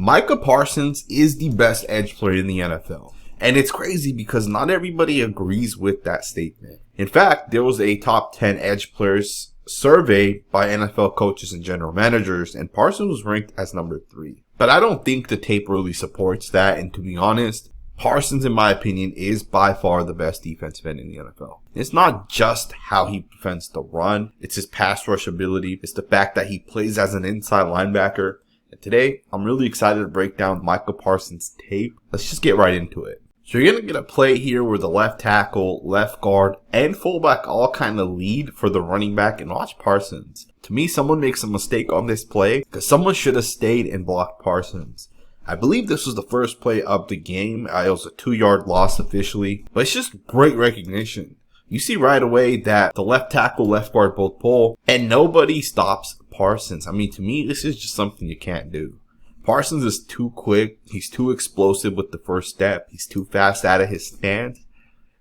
Micah Parsons is the best edge player in the NFL. And it's crazy because not everybody agrees with that statement. In fact, there was a top 10 edge players survey by NFL coaches and general managers, and Parsons was ranked as number 3. But I don't think the tape really supports that, and to be honest, Parsons, in my opinion, is by far the best defensive end in the NFL. It's not just how he defends the run, it's his pass rush ability, it's the fact that he plays as an inside linebacker. And today, I'm really excited to break down Micah Parsons' tape. Let's just get right into it. So you're going to get a play here where the left tackle, left guard, and fullback all kind of lead for the running back, and watch Parsons. To me, someone makes a mistake on this play because someone should have stayed and blocked Parsons. I believe this was the first play of the game. It was a 2-yard loss officially, but it's just great recognition. You see right away that the left tackle, left guard both pull, and nobody stops Parsons. I mean, to me, this is just something you can't do. Parsons is too quick. He's too explosive with the first step. He's too fast out of his stance.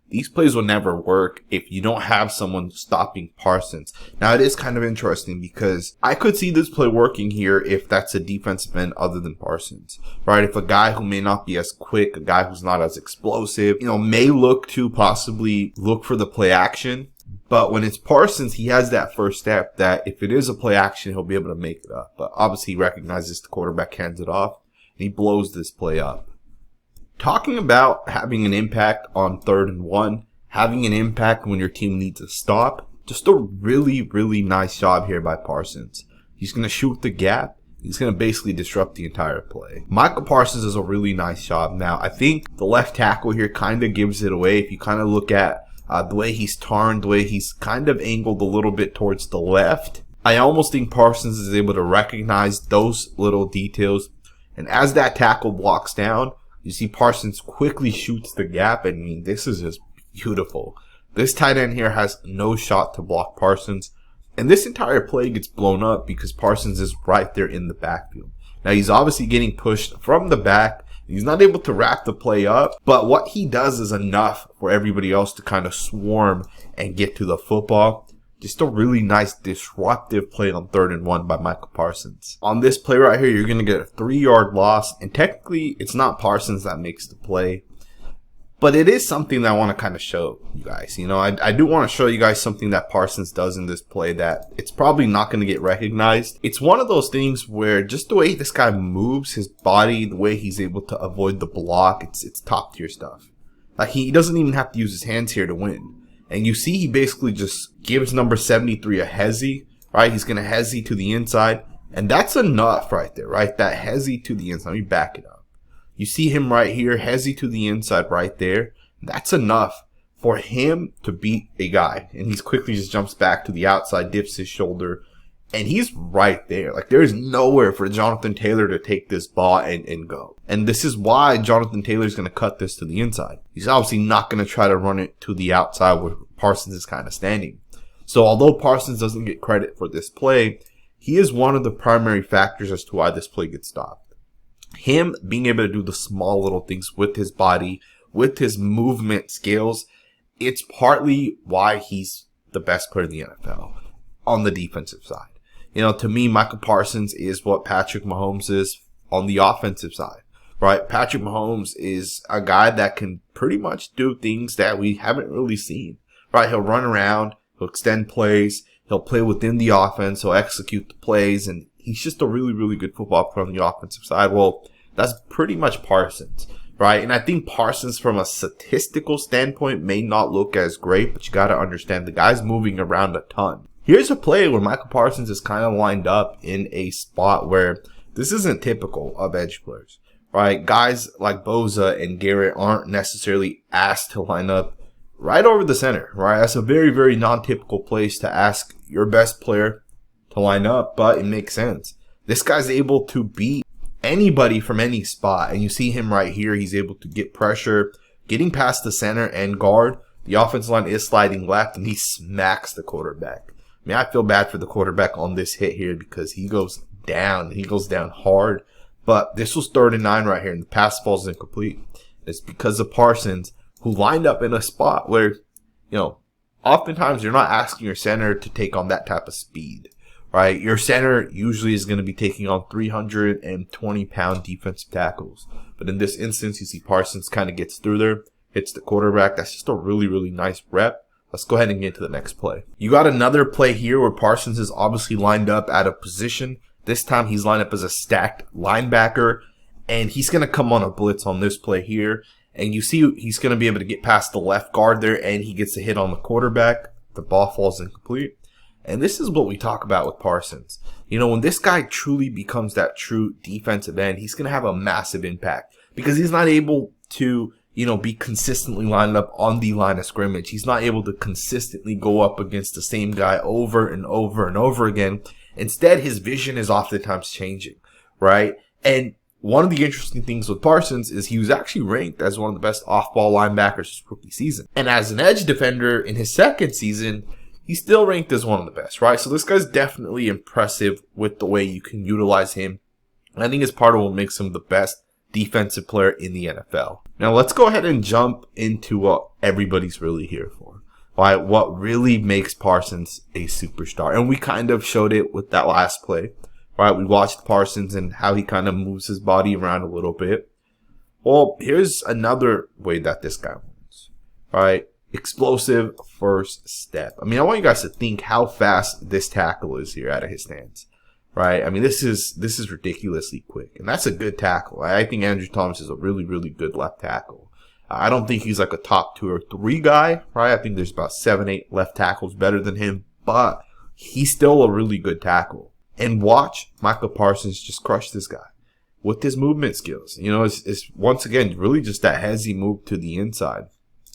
These plays will never work if you don't have someone stopping Parsons. Now, it is kind of interesting because I could see this play working here if that's a defensive end other than Parsons, right? If a guy who may not be as quick, a guy who's not as explosive, may look to possibly look for the play action. But when it's Parsons, he has that first step that if it is a play action, he'll be able to make it up. But obviously he recognizes the quarterback hands it off and he blows this play up. Talking about having an impact on 3rd and 1, having an impact when your team needs a stop, just a really, really nice job here by Parsons. He's going to shoot the gap. He's going to basically disrupt the entire play. Micah Parsons is a really nice job. Now, I think the left tackle here kind of gives it away. If you kind of look at the way he's turned, the way he's kind of angled a little bit towards the left, I almost think Parsons is able to recognize those little details. And as that tackle blocks down, you see Parsons quickly shoots the gap. I mean, this is just beautiful. This tight end here has no shot to block Parsons. And this entire play gets blown up because Parsons is right there in the backfield. Now, he's obviously getting pushed from the back. He's not able to wrap the play up. But what he does is enough for everybody else to kind of swarm and get to the football. Just a really nice disruptive play on 3rd and 1 by Micah Parsons. On this play right here, you're going to get a 3-yard loss. And technically, it's not Parsons that makes the play. But it is something that I want to kind of show you guys. I do want to show you guys something that Parsons does in this play that it's probably not going to get recognized. It's one of those things where just the way this guy moves his body, the way he's able to avoid the block, it's top tier stuff. Like he doesn't even have to use his hands here to win. And you see he basically just gives number 73 a hezzy, right? He's going to hezzy to the inside. And that's enough right there, right? That hezzy to the inside. Let me back it up. You see him right here, hezzy to the inside right there. That's enough for him to beat a guy. And he quickly just jumps back to the outside, dips his shoulder. And he's right there. Like there's nowhere for Jonathan Taylor to take this ball and go. And this is why Jonathan Taylor is going to cut this to the inside. He's obviously not going to try to run it to the outside where Parsons is kind of standing. So although Parsons doesn't get credit for this play, he is one of the primary factors as to why this play gets stopped. Him being able to do the small little things with his body, with his movement skills, it's partly why he's the best player in the NFL on the defensive side. To me, Micah Parsons is what Patrick Mahomes is on the offensive side, right? Patrick Mahomes is a guy that can pretty much do things that we haven't really seen, right? He'll run around, he'll extend plays, he'll play within the offense, he'll execute the plays, and he's just a really, really good football player on the offensive side. Well, that's pretty much Parsons, right? And I think Parsons, from a statistical standpoint, may not look as great, but you got to understand the guy's moving around a ton. Here's a play where Micah Parsons is kind of lined up in a spot where this isn't typical of edge players, right? Guys like Bosa and Garrett aren't necessarily asked to line up right over the center, right? That's a very, very non-typical place to ask your best player to line up, but it makes sense. This guy's able to beat anybody from any spot, and you see him right here. He's able to get pressure, getting past the center and guard. The offensive line is sliding left, and he smacks the quarterback. I mean, I feel bad for the quarterback on this hit here because he goes down. He goes down hard. But this was 3rd and 9 right here, and the pass falls incomplete. It's because of Parsons, who lined up in a spot where, oftentimes you're not asking your center to take on that type of speed, right? Your center usually is going to be taking on 320-pound defensive tackles. But in this instance, you see Parsons kind of gets through there, hits the quarterback. That's just a really, really nice rep. Let's go ahead and get to the next play. You got another play here where Parsons is obviously lined up at a position. This time he's lined up as a stacked linebacker, and he's going to come on a blitz on this play here. And you see he's going to be able to get past the left guard there, and he gets a hit on the quarterback. The ball falls incomplete. And this is what we talk about with Parsons. You know, when this guy truly becomes that true defensive end, he's going to have a massive impact because he's not able to, you know, be consistently lined up on the line of scrimmage. He's not able to consistently go up against the same guy over and over and over again. Instead, his vision is oftentimes changing, right? And one of the interesting things with Parsons is he was actually ranked as one of the best off-ball linebackers his rookie season. And as an edge defender in his second season, he's still ranked as one of the best, right? So this guy's definitely impressive with the way you can utilize him. And I think it's part of what makes him the best defensive player in the NFL. Now let's go ahead and jump into what everybody's really here for. Right? What really makes Parsons a superstar. And we kind of showed it with that last play. Right? We watched Parsons and how he kind of moves his body around a little bit. Well, here's another way that this guy wins. Right? Explosive first step. I mean, I want you guys to think how fast this tackle is here out of his stance. Right? I mean, this is ridiculously quick. And that's a good tackle. I think Andrew Thomas is a really, really good left tackle. I don't think he's like a top 2 or 3 guy, right? I think there's about 7, 8 left tackles better than him, but he's still a really good tackle. And watch Micah Parsons just crush this guy with his movement skills. You know, it's once again really just that hezzy move to the inside.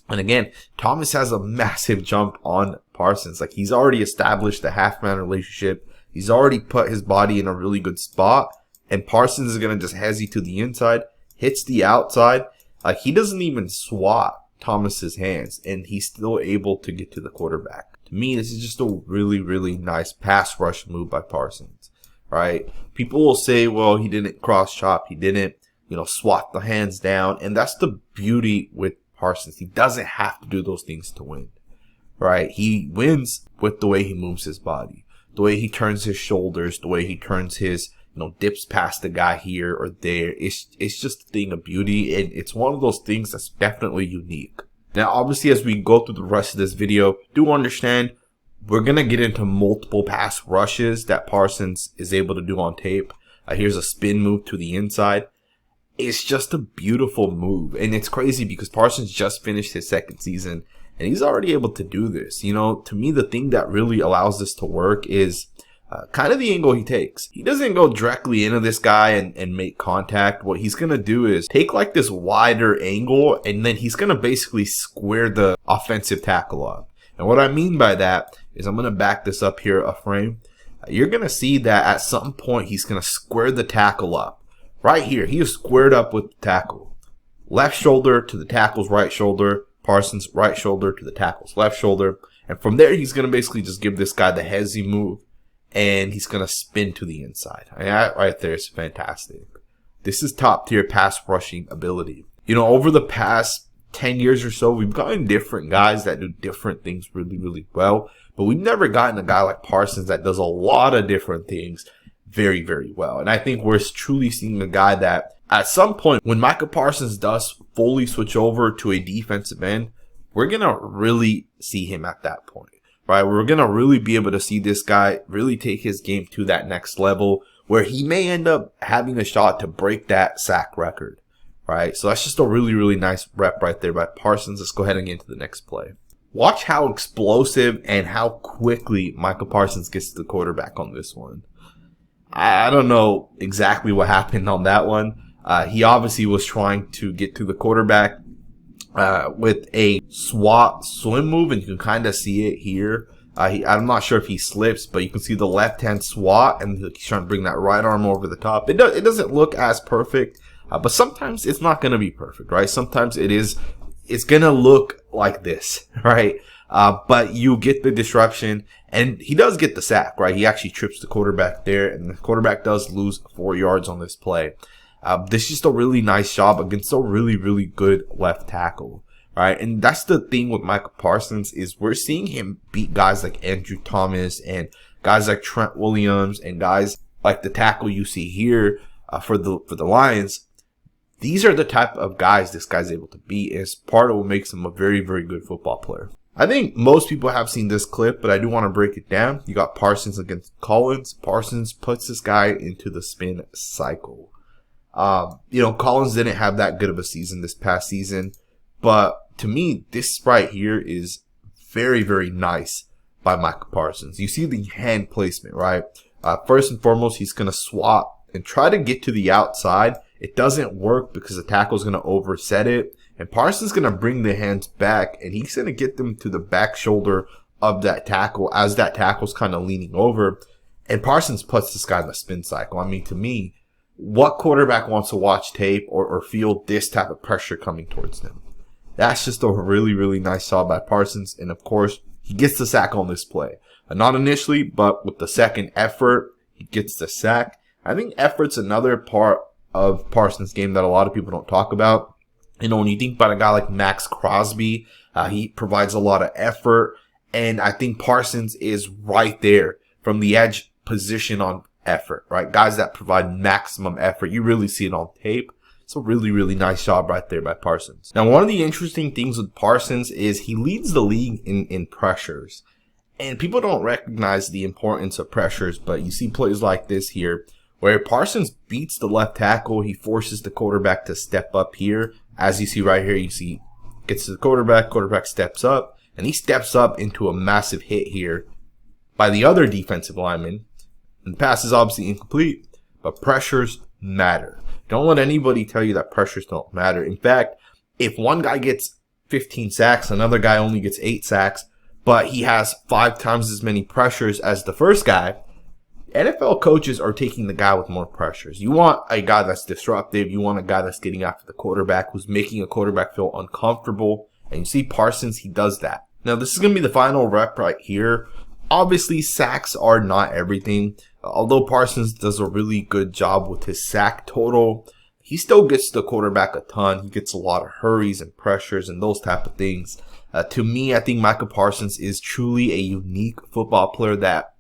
And again, Thomas has a massive jump on Parsons. Like, he's already established the half-man relationship. He's already put his body in a really good spot. And Parsons is going to just hezzy to the inside, hits the outside. Like, he doesn't even swat Thomas's hands, and he's still able to get to the quarterback. To me, this is just a really, really nice pass rush move by Parsons, right? People will say, well, he didn't cross chop. He didn't, you know, swat the hands down. And that's the beauty with Parsons. He doesn't have to do those things to win, right? He wins with the way he moves his body, the way he turns his shoulders, the way he turns his, you know, dips past the guy here or there. It's just a thing of beauty, and it's one of those things that's definitely unique. Now, obviously, as we go through the rest of this video, do understand we're going to get into multiple pass rushes that Parsons is able to do on tape. Here's a spin move to the inside. It's just a beautiful move, and it's crazy because Parsons just finished his second season, and he's already able to do this. You know, to me, the thing that really allows this to work is kind of the angle he takes. He doesn't go directly into this guy and make contact. What he's going to do is take like this wider angle, and then he's going to basically square the offensive tackle up. And what I mean by that is, I'm going to back this up here a frame. You're going to see that at some point he's going to square the tackle up. Right here, he is squared up with the tackle. Left shoulder to the tackle's right shoulder. Parsons' right shoulder to the tackle's left shoulder. And from there, he's going to basically just give this guy the hezzy move, and he's going to spin to the inside. And that right there is fantastic. This is top tier pass rushing ability. You know, over the past 10 years or so, we've gotten different guys that do different things really, really well. But we've never gotten a guy like Parsons that does a lot of different things very, very well. And I think we're truly seeing a guy that at some point, when Micah Parsons does fully switch over to a defensive end, we're going to really see him at that point. Right, we're going to really be able to see this guy really take his game to that next level where he may end up having a shot to break that sack record. Right, so that's just a really, really nice rep right there by Parsons. Let's go ahead and get into the next play. Watch how explosive and how quickly Micah Parsons gets to the quarterback on this one. I don't know exactly what happened on that one. He obviously was trying to get to the quarterback with a swim move, and you can kind of see it here. I'm not sure if he slips, but you can see the left-hand swat, and he's trying to bring that right arm over the top. It doesn't look as perfect, but sometimes it's not going to be perfect, right? Sometimes it's going to look like this, right? But you get the disruption, and he does get the sack, right? He actually trips the quarterback there, and the quarterback does lose 4 yards on this play. This is just a really nice job against a really, really good left tackle, right? And that's the thing with Micah Parsons is we're seeing him beat guys like Andrew Thomas and guys like Trent Williams and guys like the tackle you see here for the Lions. These are the type of guys this guy's able to beat, and it's part of what makes him a very, very good football player. I think most people have seen this clip, but I do want to break it down. You got Parsons against Collins. Parsons puts this guy into the spin cycle. Collins didn't have that good of a season this past season, but to me, this right here is very, very nice by Micah Parsons. You see the hand placement, right? First and foremost, he's going to swap and try to get to the outside. It doesn't work because the tackle's going to overset it. And Parsons going to bring the hands back, and he's going to get them to the back shoulder of that tackle as that tackle's kind of leaning over. And Parsons puts this guy in the spin cycle. I mean, to me, what quarterback wants to watch tape or feel this type of pressure coming towards them? That's just a really, really nice job by Parsons. And, of course, he gets the sack on this play. Not initially, but with the second effort, he gets the sack. I think effort's another part of Parsons' game that a lot of people don't talk about. When you think about a guy like Max Crosby, he provides a lot of effort. And I think Parsons is right there from the edge position on effort, right? Guys that provide maximum effort. You really see it on tape. It's a really, really nice job right there by Parsons. Now, one of the interesting things with Parsons is he leads the league in pressures. And people don't recognize the importance of pressures, but you see plays like this here where Parsons beats the left tackle. He forces the quarterback to step up here. As you see right here, you see gets to the quarterback steps up, and he steps up into a massive hit here by the other defensive lineman. And the pass is obviously incomplete, but pressures matter. Don't let anybody tell you that pressures don't matter. In fact, if one guy gets 15 sacks, another guy only gets 8 sacks, but he has 5 times as many pressures as the first guy, NFL coaches are taking the guy with more pressures. You want a guy that's disruptive. You want a guy that's getting after the quarterback, who's making a quarterback feel uncomfortable. And you see Parsons, he does that. Now, this is going to be the final rep right here. Obviously, sacks are not everything. Although Parsons does a really good job with his sack total, he still gets the quarterback a ton. He gets a lot of hurries and pressures and those type of things. To me, I think Micah Parsons is truly a unique football player that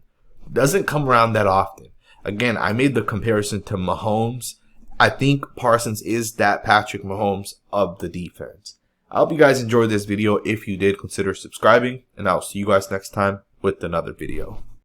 doesn't come around that often. Again, I made the comparison to Mahomes. I think Parsons is that Patrick Mahomes of the defense. I hope you guys enjoyed this video. If you did, consider subscribing, and I'll see you guys next time with another video.